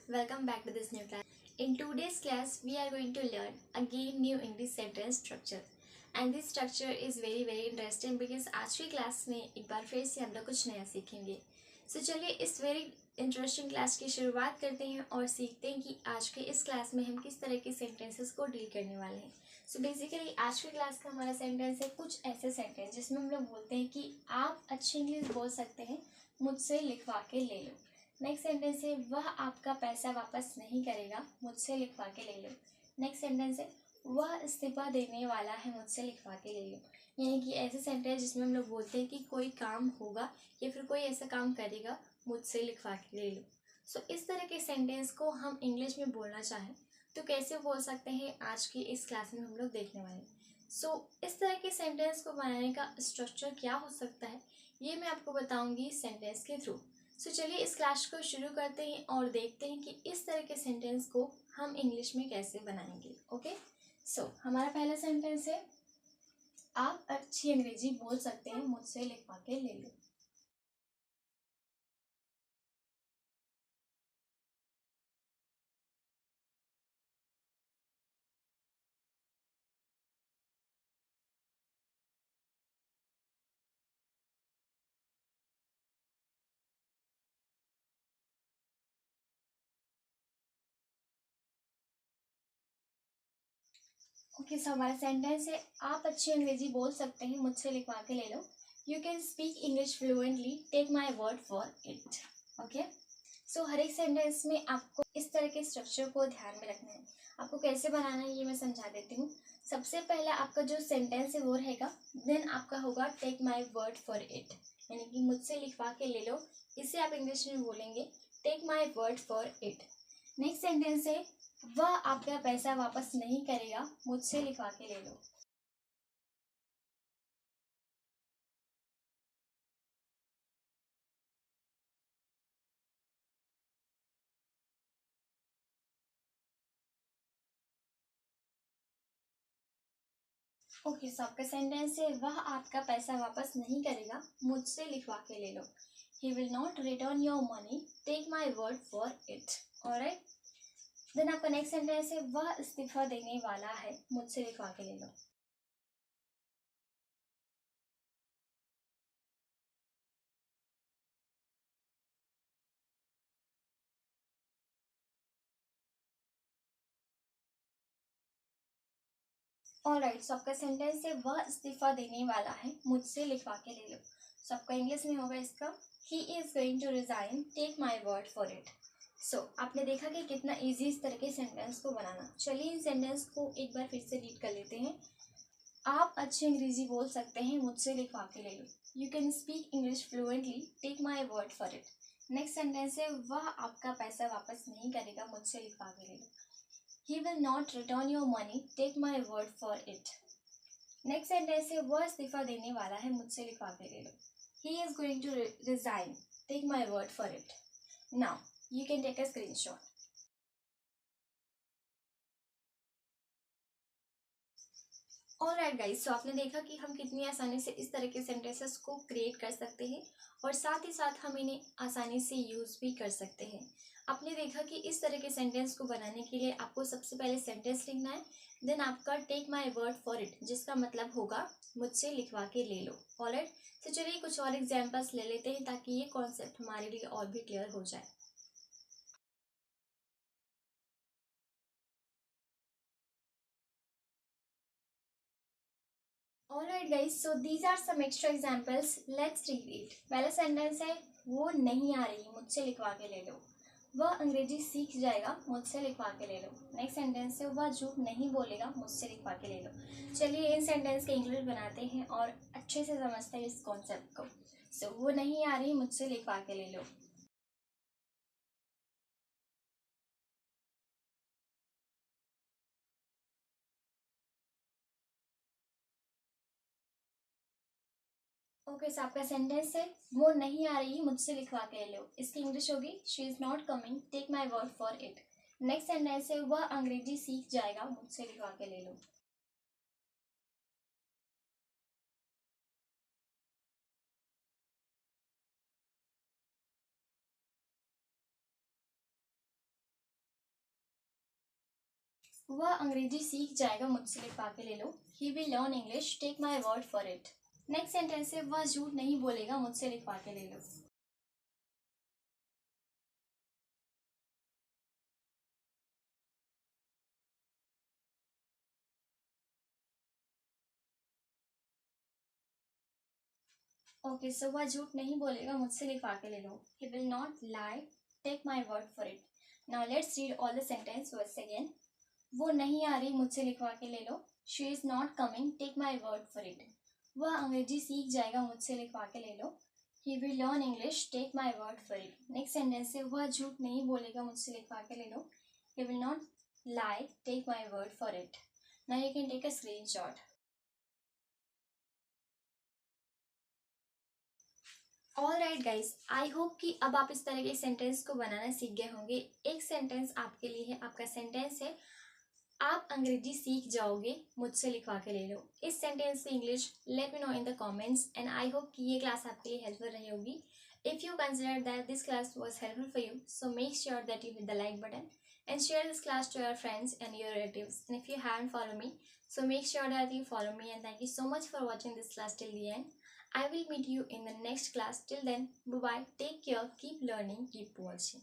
welcome back to this new class. In today's class, we are going to learn again new English sentence structure. And this structure is very interesting because आज की class में एक बार फिर से हम लोग कुछ नया सीखेंगे. चलिए इस वेरी इंटरेस्टिंग क्लास की शुरुआत करते हैं और सीखते हैं कि आज के इस क्लास में हम किस तरह के सेंटेंसेस को डील करने वाले हैं. बेसिकली आज की क्लास का हमारा सेंटेंस है कुछ ऐसे सेंटेंस जिसमें हम लोग बोलते हैं कि आप अच्छी इंग्लिश बोल सकते हैं, मुझसे लिखवा के ले लो. नेक्स्ट सेंटेंस है वह आपका पैसा वापस नहीं करेगा, मुझसे लिखवा के ले लो. नेक्स्ट सेंटेंस है वह इस्तीफा देने वाला है, मुझसे लिखवा के ले लो. यानी कि ऐसे सेंटेंस जिसमें हम लोग बोलते हैं कि कोई काम होगा या फिर कोई ऐसा काम करेगा, मुझसे लिखवा के ले लो. इस तरह के सेंटेंस को हम इंग्लिश में बोलना चाहें तो कैसे बोल सकते हैं, आज की इस क्लास में हम लोग देखने वाले हैं. इस तरह के सेंटेंस को बनाने का स्ट्रक्चर क्या हो सकता है, ये मैं आपको बताऊंगी सेंटेंस के थ्रू. चलिए इस क्लास को शुरू करते हैं और देखते हैं कि इस तरह के सेंटेंस को हम इंग्लिश में कैसे बनाएंगे. ओके, हमारा पहला सेंटेंस है आप अच्छी अंग्रेजी बोल सकते हैं, मुझसे लिखवा के ले लो. ओके, हमारा सेंटेंस है आप अच्छी अंग्रेजी बोल सकते हैं, मुझसे लिखवा के ले लो. You can speak English fluently, take my word for it. Okay, हर एक सेंटेंस में आपको इस तरह के स्ट्रक्चर को ध्यान में रखना है. आपको कैसे बनाना है ये मैं समझा देती हूँ. सबसे पहला आपका जो सेंटेंस है वो रहेगा, देन आपका होगा take my word for it, यानी कि मुझसे लिखवा के ले लो. इसे आप इंग्लिश में बोलेंगे take my word for it. Next sentence है वह आपका पैसा वापस नहीं करेगा, मुझसे लिखवा के ले लो. ओके, आपका सेंटेंस है वह आपका पैसा वापस नहीं करेगा, मुझसे लिखवा के ले लो. He will not return your money, take my word for it. Alright, then आपका नेक्स्ट सेंटेंस है वह इस्तीफा देने वाला है, मुझसे लिखवा के ले लो. ऑलराइट, आपका सेंटेंस है वह इस्तीफा देने वाला है, मुझसे लिखवा के ले लो. आपका इंग्लिश में होगा इसका he is going to resign, take my word for it. आपने देखा कि कितना इजी इस तरह के सेंटेंस को बनाना. चलिए इन सेंटेंस को एक बार फिर से रीड कर लेते हैं. आप अच्छी अंग्रेजी बोल सकते हैं, मुझसे लिखवा के ले लो. You can speak English fluently, take my word for it. Next sentence है वह आपका पैसा वापस नहीं करेगा, मुझसे लिखवा के ले लो. He will not return your money, take my word for it. Next sentence है वह इस्तीफा देने वाला है, मुझसे लिखवा के ले लो. He is going to resign, take my word for it. Now you can take a screenshot. Alright guys, आपने देखा कि हम कितनी आसानी से इस तरह के सेंटेंसेस को क्रिएट कर सकते हैं और साथ ही साथ हम इन्हें आसानी से यूज़ भी कर सकते हैं. आपने देखा कि इस तरह के सेंटेंस को बनाने के लिए आपको सबसे पहले सेंटेंस लिखना है, देन आपका take my word for it, जिसका मतलब होगा मुझसे लिखवा के ले लो. ऑलराइट, चलिए कुछ और एग्जाम्पल्स ले लेते हैं ताकि ये कॉन्सेप्ट हमारे लिए और भी क्लियर हो जाए. Alright guys, so these are some extra examples. Let's read it. पहला सेंटेंस है वो नहीं आ रही, मुझसे लिखवा के ले लो. वह अंग्रेजी सीख जाएगा, मुझसे लिखवा के ले लो. नेक्स्ट सेंटेंस है वह झूठ नहीं बोलेगा, मुझसे लिखवा के ले लो. चलिए इन सेंटेंस के इंग्लिश बनाते हैं और अच्छे से समझते हैं इस कॉन्सेप्ट को. वो नहीं आ रही, मुझसे लिखवा के ले लो. ओके, आपका सेंटेंस है वो नहीं आ रही, मुझसे लिखवा के ले लो. इसकी इंग्लिश होगी she is not coming, take my word for it. Next sentence है वह अंग्रेजी सीख जाएगा, मुझसे लिखवा के ले लो. वह अंग्रेजी सीख जाएगा मुझसे लिखवा के ले लो. He will learn English. Take my word for it. Next sentence है वह झूठ नहीं बोलेगा मुझसे लिखवा के ले लो. ओके सो वह झूठ नहीं बोलेगा मुझसे लिखवा के ले लो. He will not lie. Take my word for it. Now let's read all the sentence once again. वो नहीं आ रही मुझसे लिखवा के ले लो. She is not coming. Take my word for it. वह अंग्रेजी सीख जाएगा मुझसे लिखवा के ले लो. He will learn English. Take my word for it. Next sentence है वह झूठ नहीं बोलेगा मुझसे लिखवा के ले लो. He will not lie. Take my word for it. Now you can take a screenshot. All right guys, I hope कि अब आप इस तरह के सेंटेंस को बनाना सीख गए होंगे. एक सेंटेंस आपके लिए है. आपका सेंटेंस है आप अंग्रेजी सीख जाओगे मुझसे लिखवा के ले लो. इस सेंटेंस की English let me know in the comments and I hope कि ये क्लास आपके लिए हेल्पफुल रही होगी. If you consider that this class was helpful for you, so make sure that you hit the like button and share this class to your friends and your relatives. And if you haven't followed me, so make sure that you follow me. And thank you so much for watching this class till the end. I will meet you in the next class. Till then, bye bye. Take care. Keep learning. Keep watching.